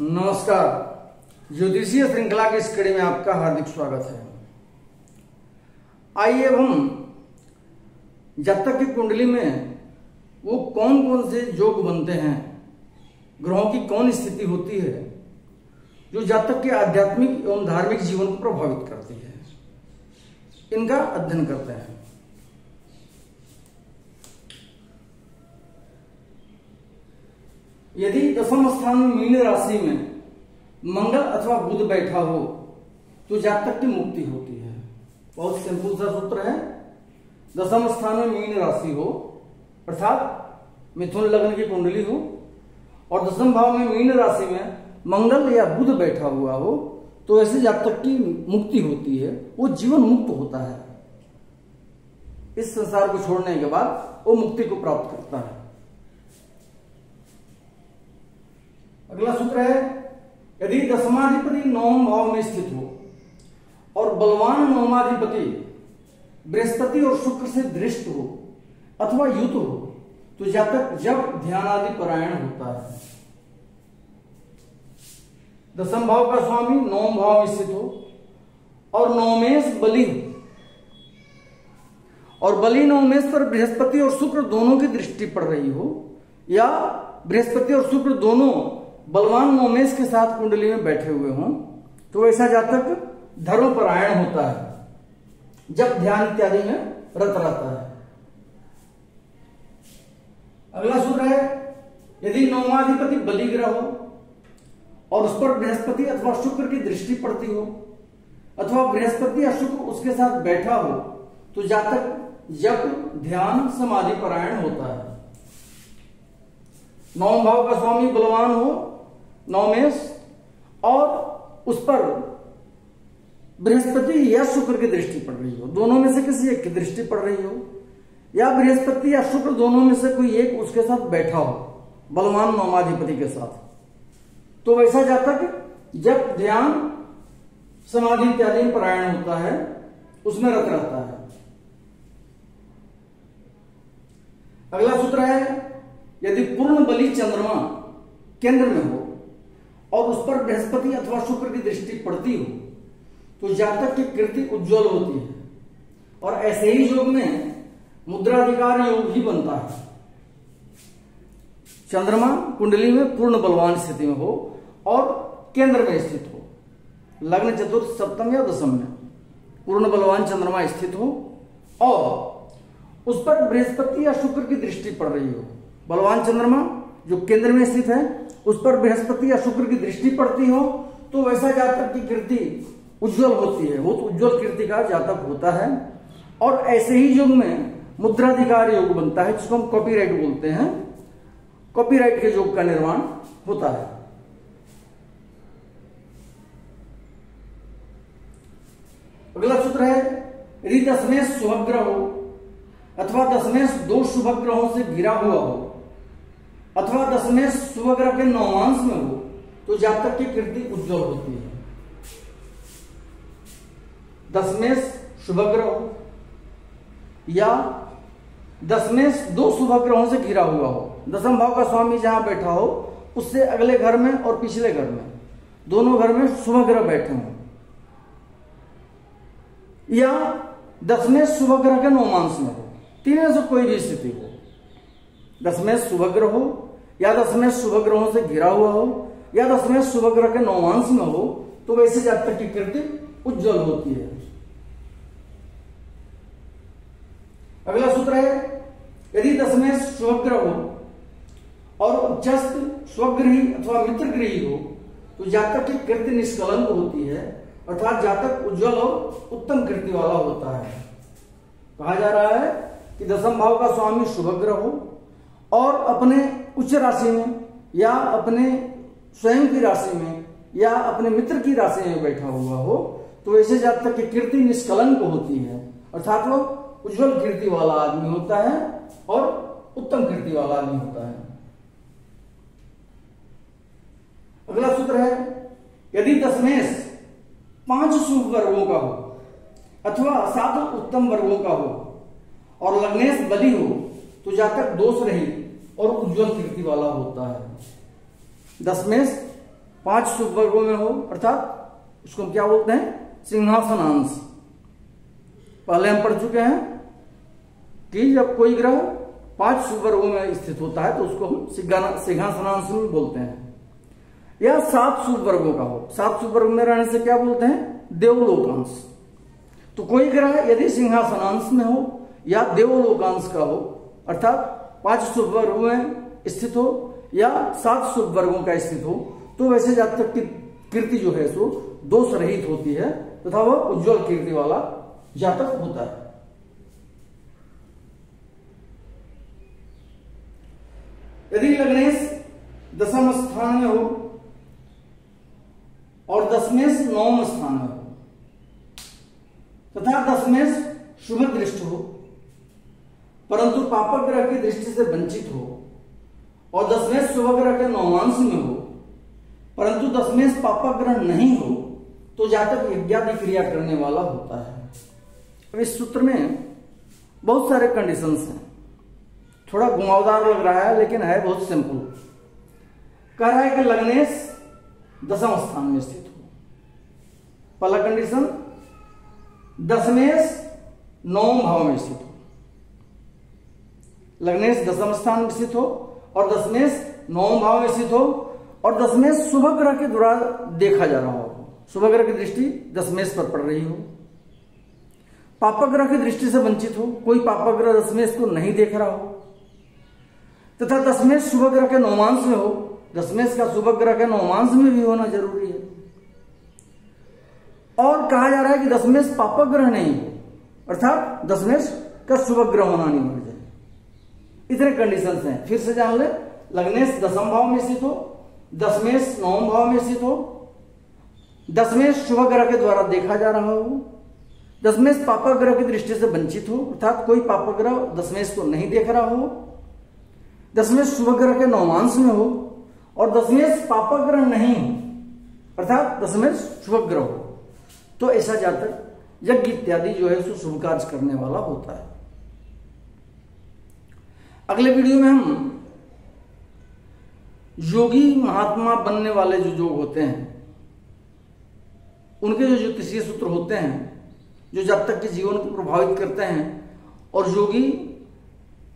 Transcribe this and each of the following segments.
नमस्कार। ज्योतिषीय श्रृंखला की इस कड़ी में आपका हार्दिक स्वागत है। आइए अब हम जातक की कुंडली में वो कौन कौन से योग बनते हैं, ग्रहों की कौन स्थिति होती है जो जातक के आध्यात्मिक एवं धार्मिक जीवन को प्रभावित करती है, इनका अध्ययन करते हैं। यदि दशम स्थान में मीन राशि में मंगल अथवा बुध बैठा हो तो जातक की मुक्ति होती है। बहुत सिंपल सा सूत्र है। दशम स्थान में मीन राशि हो अर्थात मिथुन लग्न की कुंडली हो और दशम भाव में मीन राशि में मंगल या बुध बैठा हुआ हो तो ऐसे जातक की मुक्ति होती है, वो जीवन मुक्त होता है। इस संसार को छोड़ने के बाद वो मुक्ति को प्राप्त करता है। अगला सूत्र है, यदि दशमाधिपति नवम भाव में स्थित हो और बलवान नवमाधिपति बृहस्पति और शुक्र से दृष्ट हो अथवा युत हो तो जातक जब ध्यान आदि परायण होता है। दशम भाव का स्वामी नवम भाव में स्थित हो और नवमेश बलि और बलि नवमेश पर बृहस्पति और शुक्र दोनों की दृष्टि पड़ रही हो या बृहस्पति और शुक्र दोनों बलवान नवमेश के साथ कुंडली में बैठे हुए हों तो ऐसा जातक धर्मपरायण होता है, जब ध्यान इत्यादि में रत रहता है। अगला सूत्र है, यदि नवमाधिपति बलि ग्रह हो और उस पर बृहस्पति अथवा शुक्र की दृष्टि पड़ती हो अथवा बृहस्पति या शुक्र उसके साथ बैठा हो तो जातक जब ध्यान समाधि परायण होता है। नवम भाव का स्वामी बलवान हो नवमेश और उस पर बृहस्पति या शुक्र की दृष्टि पड़ रही हो, दोनों में से किसी एक की दृष्टि पड़ रही हो या बृहस्पति या शुक्र दोनों में से कोई एक उसके साथ बैठा हो बलवान नवमाधिपति के साथ, तो वैसा जातक जब ध्यान समाधि इत्यादि में परायण होता है उसमें रत रहता है। अगला सूत्र है, यदि पूर्ण बलि चंद्रमा केंद्र में हो और उस पर बृहस्पति अथवा शुक्र की दृष्टि पड़ती हो तो जातक की कीर्ति उज्जवल होती है और ऐसे ही योग में मुद्राधिकार योग ही बनता है। चंद्रमा कुंडली में पूर्ण बलवान स्थिति में हो और केंद्र में स्थित हो, लग्न चतुर्थ सप्तम या दशम में पूर्ण बलवान चंद्रमा स्थित हो और उस पर बृहस्पति या शुक्र की दृष्टि पड़ रही हो। बलवान चंद्रमा जो केंद्र में स्थित है उस पर बृहस्पति या शुक्र की दृष्टि पड़ती हो तो वैसा जातक की कीर्ति उज्जवल होती है, वो तो उज्जवल कीर्ति का जातक होता है। और ऐसे ही योग में मुद्राधिकार योग बनता है जिसको हम कॉपीराइट बोलते हैं। कॉपीराइट के योग का निर्माण होता है। अगला सूत्र है, यदि दशमेश शुभग्रह हो अथवा दशमेश दो शुभ ग्रहों से घिरा हुआ हो अथवा दशमेश शुभ ग्रह के नवांश में हो तो जातक की कीर्ति उज्जवल होती है। दशमेश शुभ ग्रह हो या दशमेश दो शुभ ग्रहों से घिरा हुआ हो, दशम भाव का स्वामी जहां बैठा हो उससे अगले घर में और पिछले घर में दोनों घर में शुभ ग्रह बैठे हों या दशमेश शुभ ग्रह के नवमांश में हो, तीनों से कोई भी स्थिति हो, दशमेश शुभ ग्रह हो या दशमेश शुभ ग्रहों से घिरा हुआ हो या दशमेश शुभ ग्रह के नवमांश में हो तो वैसे जातक की कीर्ति उज्जवल होती है। अगला सूत्र है, यदि दशमेश शुभ ग्रह हो और उच्चस्थ स्वग्रही अथवा मित्रग्रही हो तो जातक की कीर्ति निष्कलंक होती है अर्थात जातक उज्जवल और उत्तम कीर्ति वाला होता है। कहा जा रहा है कि दशम भाव का स्वामी शुभ ग्रह हो और अपने उच्च राशि में या अपने स्वयं की राशि में या अपने मित्र की राशि में बैठा हुआ हो तो ऐसे जातक की कीर्ति निष्कलंक होती है अर्थात वो उज्जवल कीर्ति वाला आदमी होता है और उत्तम कीर्ति वाला आदमी होता है। अगला सूत्र है, यदि दशमेश 5 शुभ वर्गों का हो अथवा 7 उत्तम वर्गों का हो और लग्नेश बलि हो तो जातक दोष रहित और उज्जवल कीर्ति वाला होता है। दशमेश 5 शुभ वर्गों में हो, अर्थात उसको हम क्या बोलते हैं, सिंहासनांश। पहले हम पढ़ चुके हैं कि जब कोई ग्रह 5 शुभ वर्गों में स्थित होता है तो उसको हम सिंहासनांश में बोलते हैं। या 7 शुभ वर्गों का हो, 7 शुभ वर्ग में रहने से क्या बोलते हैं, देवलोकांश। तो कोई ग्रह यदि सिंहासनांश में हो या देवलोकांश का हो, अर्थात 5 शुभ वर्गों में स्थित हो या 7 शुभ वर्गों का स्थित हो, तो वैसे जातक की कीर्ति जो है सो दोष रहित होती है तथा वह उज्जवल कीर्ति वाला जातक होता है। यदि लग्नेश दशम स्थान में हो और दशमेश नवम स्थान में हो तथा दशमेश शुभ दृष्ट हो परंतु पापक ग्रह की दृष्टि से वंचित हो और दशमेश शुभ ग्रह के नवमांश में हो परंतु दशमेश पापक ग्रह नहीं हो तो जातक यज्ञादि क्रिया करने वाला होता है। अब इस सूत्र में बहुत सारे कंडीशंस हैं, थोड़ा घुमावदार लग रहा है लेकिन है बहुत सिंपल। कह रहा है कि लग्नेश दशम स्थान में स्थित हो। पहला कंडीशन, दशमेश नवम भाव में स्थित हो। लग्नेश दशम स्थान में स्थित हो और दशमेश नवम भाव में स्थित हो और दशमेश शुभ ग्रह के द्वारा देखा जा रहा हो, शुभ ग्रह की दृष्टि दशमेश पर पड़ रही हो। पापक ग्रह की दृष्टि से वंचित हो, कोई पापक ग्रह दशमेश को नहीं देख रहा हो तथा दशमेश शुभ ग्रह के नवमांश में हो। दशमेश का शुभ ग्रह के नवमांश में भी होना जरूरी है। और कहा जा रहा है कि दशमेश पापक ग्रह नहीं हो, अर्थात दशमेश का शुभ ग्रह होना नहीं हो जाए। इतने कंडीशंस हैं, फिर से जान ले। लग्नेश दशम भाव में स्थित हो, दशमेश नवम भाव में स्थित हो, दशमेश शुभ ग्रह के द्वारा देखा जा रहा हो, दशमेश पापक ग्रह की दृष्टि से वंचित हो, अर्थात कोई पापक ग्रह दशमेश को नहीं देख रहा हो, दशमेश शुभ ग्रह के नवमांश में हो और दशमेश पापक ग्रह नहीं हो, अर्थात दशमेश शुभ ग्रह हो, तो ऐसा जातक यज्ञ इत्यादि जो है उसको शुभ कार्य करने वाला होता है। अगले वीडियो में हम योगी महात्मा बनने वाले जो योग होते हैं उनके जो ज्योतिषीय सूत्र होते हैं जो जातक के जीवन को प्रभावित करते हैं और योगी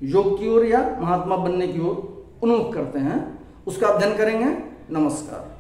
योग की ओर या महात्मा बनने की ओर उन्मुख करते हैं, उसका अध्ययन करेंगे। नमस्कार।